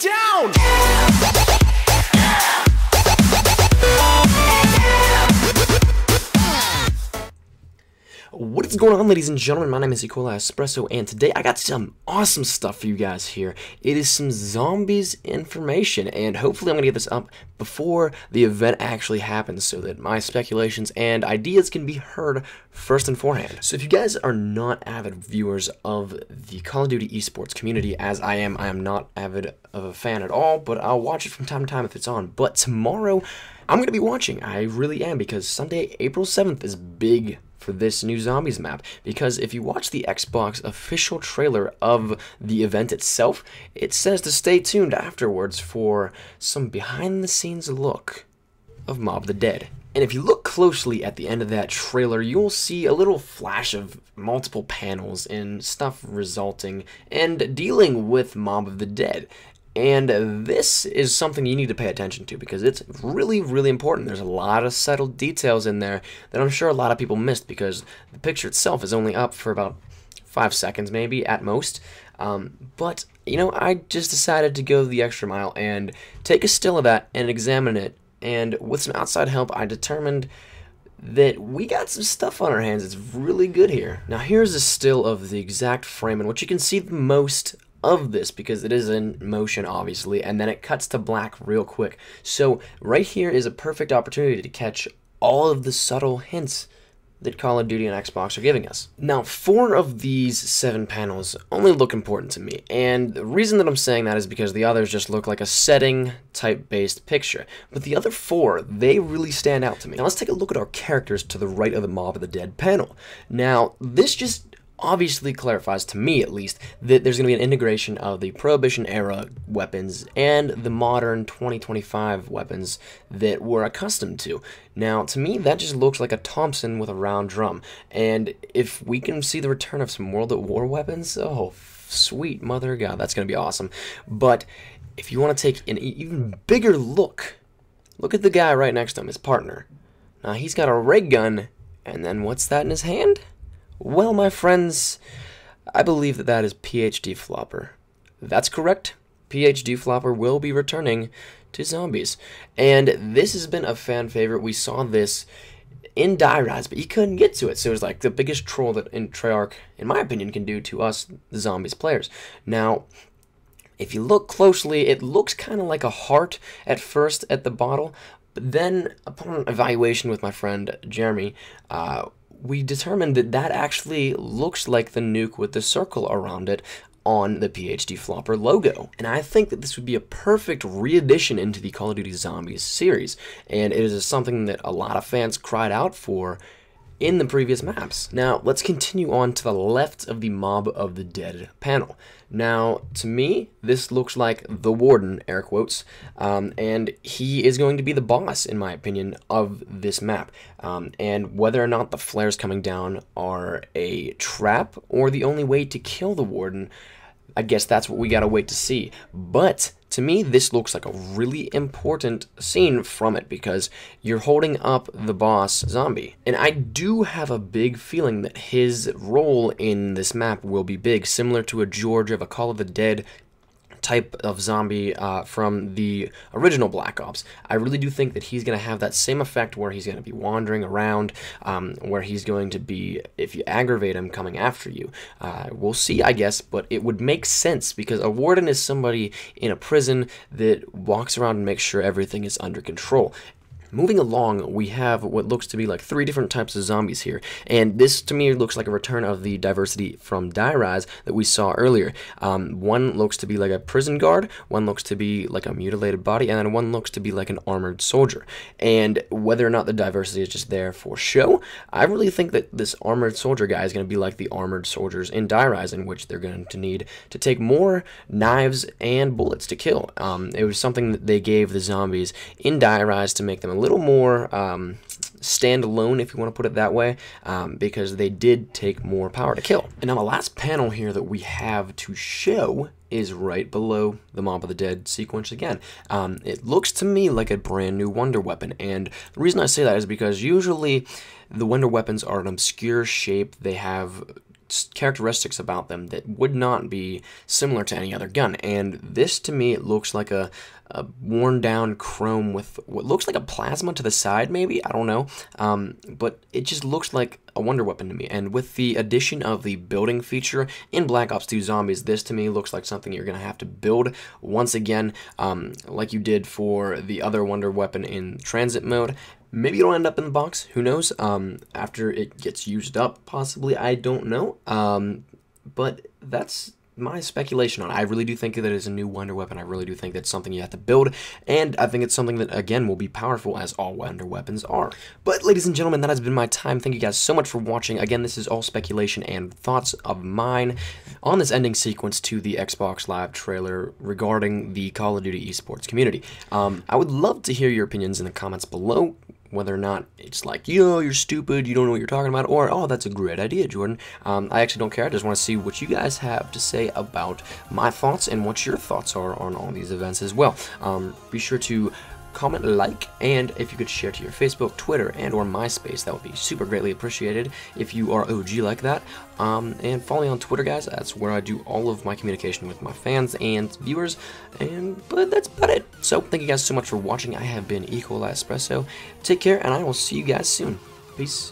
down! What is going on, ladies and gentlemen? My name is Espresso, and today I got some awesome stuff for you guys here. It is some zombies information, and hopefully I'm going to get this up before the event actually happens so that my speculations and ideas can be heard first and forehand. So if you guys are not avid viewers of the Call of Duty eSports community, as I am not avid of a fan at all, but I'll watch it from time to time if it's on. But tomorrow, I'm going to be watching. I really am, because Sunday, April 7th is big for this new zombies map, because if you watch the Xbox official trailer of the event itself, it says to stay tuned afterwards for some behind the scenes look of Mob the Dead. And if you look closely at the end of that trailer, you'll see a little flash of multiple panels and stuff resulting and dealing with Mob of the Dead. And this is something you need to pay attention to, because it's really, really important. There's a lot of subtle details in there that I'm sure a lot of people missed, because the picture itself is only up for about 5 seconds, maybe, at most. But, you know, I just decided to go the extra mile and take a still of that and examine it. And with some outside help, I determined that we got some stuff on our hands. It's really good here. Now, here's a still of the exact frame in which you can see the most of this, because it is in motion, obviously, and then it cuts to black real quick. So right here is a perfect opportunity to catch all of the subtle hints that Call of Duty and Xbox are giving us. Now, 4 of these 7 panels only look important to me, and the reason that I'm saying that is because the others just look like a setting type based picture, but the other 4, they really stand out to me. Now let's take a look at our characters to the right of the Mob of the Dead panel. Now this just obviously clarifies, to me at least, that there's going to be an integration of the Prohibition era weapons and the modern 2025 weapons that we're accustomed to. Now, to me, that just looks like a Thompson with a round drum, and if we can see the return of some World at War weapons, oh, sweet mother of God, that's going to be awesome. But if you want to take an even bigger look, look at the guy right next to him, his partner. Now, he's got a ray gun, and then what's that in his hand? Well, my friends, I believe that that is PhD Flopper. That's correct. PhD Flopper will be returning to zombies. And this has been a fan favorite. We saw this in Die Rise, but you couldn't get to it. So it was like the biggest troll that Treyarch, in my opinion, can do to us, the zombies players. Now, if you look closely, it looks kind of like a heart at first at the bottle. But then, upon evaluation with my friend Jeremy, we determined that that actually looks like the nuke with the circle around it on the PhD Flopper logo. And I think that this would be a perfect re-addition into the Call of Duty Zombies series, and it is something that a lot of fans cried out for in the previous maps. Now, let's continue on to the left of the Mob of the Dead panel. Now, to me, this looks like the Warden, air quotes, and he is going to be the boss, in my opinion, of this map. And whether or not the flares coming down are a trap or the only way to kill the Warden, I guess that's what we gotta wait to see. But to me, this looks like a really important scene from it, because you're holding up the boss zombie. And I do have a big feeling that his role in this map will be big, similar to a George of a Call of the Dead type of zombie from the original Black Ops. I really do think that he's going to have that same effect, where he's going to be wandering around, where he's going to be, if you aggravate him, coming after you. We'll see, I guess, but it would make sense, because a warden is somebody in a prison that walks around and makes sure everything is under control. Moving along, we have what looks to be like 3 different types of zombies here, and this to me looks like a return of the diversity from Die Rise that we saw earlier. One looks to be like a prison guard, one looks to be like a mutilated body, and then one looks to be like an armored soldier. And whether or not the diversity is just there for show, I really think that this armored soldier guy is going to be like the armored soldiers in Die Rise, in which they're going to need to take more knives and bullets to kill. It was something that they gave the zombies in Die Rise to make them a little more standalone, if you want to put it that way, because they did take more power to kill. And now the last panel here that we have to show is right below the Mob of the Dead sequence again. It looks to me like a brand new wonder weapon, and the reason I say that is because usually the wonder weapons are an obscure shape. They have characteristics about them that would not be similar to any other gun. And this, to me, it looks like a worn down chrome with what looks like a plasma to the side, maybe, I don't know, but it just looks like a wonder weapon to me. And with the addition of the building feature in Black Ops 2 Zombies, this to me looks like something you're gonna have to build once again, like you did for the other wonder weapon in transit mode. Maybe it'll end up in the box, who knows, after it gets used up, possibly, I don't know, but that's my speculation on it. I really do think that it is a new wonder weapon. I really do think that's something you have to build, and I think it's something that, again, will be powerful, as all wonder weapons are. But, ladies and gentlemen, that has been my time. Thank you guys so much for watching. Again, this is all speculation and thoughts of mine on this ending sequence to the Xbox Live trailer regarding the Call of Duty eSports community. I would love to hear your opinions in the comments below, whether or not it's like, yo, you're stupid, you don't know what you're talking about, or, oh, that's a great idea, Jordan. I actually don't care. I just want to see what you guys have to say about my thoughts and what your thoughts are on all these events as well. Be sure to comment, like, and if you could share to your Facebook, Twitter, and or MySpace, that would be super greatly appreciated if you are OG like that. And follow me on Twitter, guys. That's where I do all of my communication with my fans and viewers, but that's about it. So thank you guys so much for watching. I have been eCoolEspresso. Take care, and I will see you guys soon. Peace.